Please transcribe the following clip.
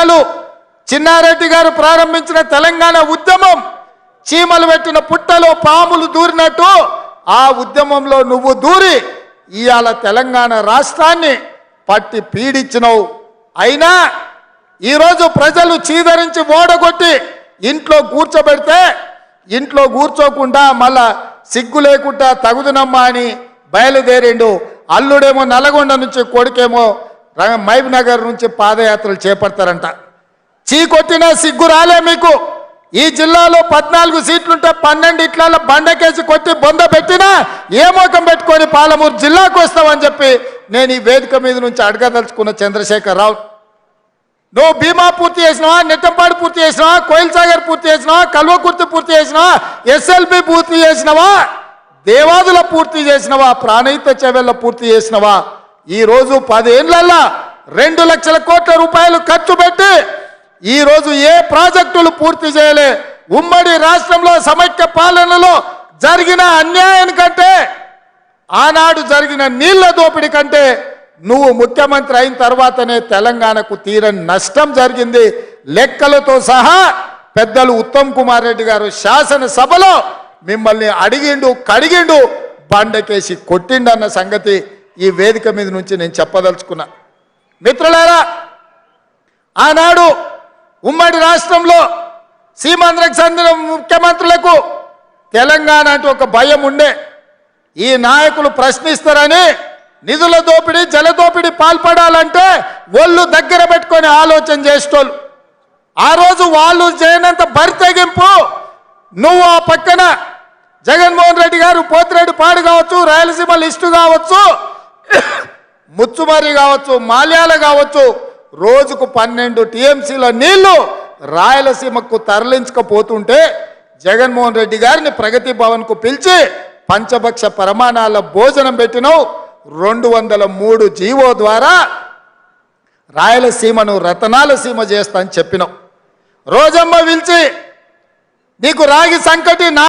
పెద్దలు చిన్నారెడ్డి గారు ప్రారంభించిన తెలంగాణ ఉద్యమం చీమలు పెట్టిన పుట్టలో పాములు దూరినట్టు ఆ ఉద్యమంలో నువ్వు దూరి ఇవాళ తెలంగాణ రాష్ట్రాన్ని పట్టి పీడించినవు. అయినా ఈరోజు ప్రజలు చీదరించి ఓడగొట్టి ఇంట్లో కూర్చోబెడితే ఇంట్లో కూర్చోకుండా మళ్ళా సిగ్గు లేకుండా తగుదునమ్మా అని బయలుదేరిండు. అల్లుడేమో నల్గొండ నుంచి, కొడుకేమో మహబూబ్ నగర్ నుంచి పాదయాత్రలు చేపడతారంట. చీకొట్టినా సిగ్గు రాలే మీకు. ఈ జిల్లాలో 14 సీట్లుంటే 12 ఇట్ల బండకేసి కొట్టి బొంద పెట్టినా ఏ మోకం పెట్టుకొని పాలమూరు జిల్లాకు వస్తామని చెప్పి నేను ఈ వేదిక మీద నుంచి అడగదలుచుకున్న చంద్రశేఖర్ రావు. నువ్వు భీమా పూర్తి చేసినావా, నెట్టంపాడు పూర్తి చేసినావా, కోయిల్ సాగర్ పూర్తి చేసినావా, కల్వకుర్తి పూర్తి చేసినావా, ఎస్ఎల్బి పూర్తి చేసినావా, దేవాదుల పూర్తి చేసినవా, ప్రాణహిత చెవెళ్ళ పూర్తి చేసినవా? ఈరోజు 10 ఏళ్లలో 2 లక్షల కోట్ల రూపాయలు ఖర్చు పెట్టి ఈరోజు ఏ ప్రాజెక్టులు పూర్తి చేయలే. ఉమ్మడి రాష్ట్రంలో సమైక్య పాలనలో జరిగిన అన్యాయానికంటే, ఆనాడు జరిగిన నీళ్ల దోపిడీ కంటే నువ్వు ముఖ్యమంత్రి అయిన తర్వాతనే తెలంగాణకు తీరని నష్టం జరిగింది. లెక్కలతో సహా పెద్దలు ఉత్తమ్ కుమార్ రెడ్డి గారు శాసనసభలో మిమ్మల్ని అడిగిండు, కడిగిండు, బండకేసి కొట్టిండన్న సంగతి ఈ వేదిక మీద నుంచి నేను చెప్పదలుచుకున్నా. మిత్రులారా, ఆనాడు ఉమ్మడి రాష్ట్రంలో సీమాంధ్రకు చెందిన ముఖ్యమంత్రులకు తెలంగాణ అంటే ఒక భయం ఉండే. ఈ నాయకులు ప్రశ్నిస్తారని నిధుల దోపిడీ, జల దోపిడీ పాల్పడాలంటే ఒళ్ళు దగ్గర పెట్టుకొని ఆలోచన చేసేటోళ్ళు. ఆ రోజు వాళ్ళు చేయనంత బరితెగింపు నువ్వు ఆ పక్కన జగన్మోహన్ రెడ్డి గారు పోతిరెడ్డి పాడు కావచ్చు, రాయలసీమ లిస్టు కావచ్చు, ముచ్చుమరి కావచ్చు, మాల్యాల కావచ్చు, రోజుకు 12 టీఎంసీల నీళ్లు రాయలసీమకు తరలించకపోతుంటే జగన్మోహన్ రెడ్డి గారిని ప్రగతి భవన్కు పిలిచి పంచభక్ష ప్రమాణాల భోజనం పెట్టినావు. 203 జీవో ద్వారా రాయలసీమను రతనాల సీమ చేస్తా అని చెప్పినావు. రోజమ్మ పిలిచి నీకు రాగి సంకటి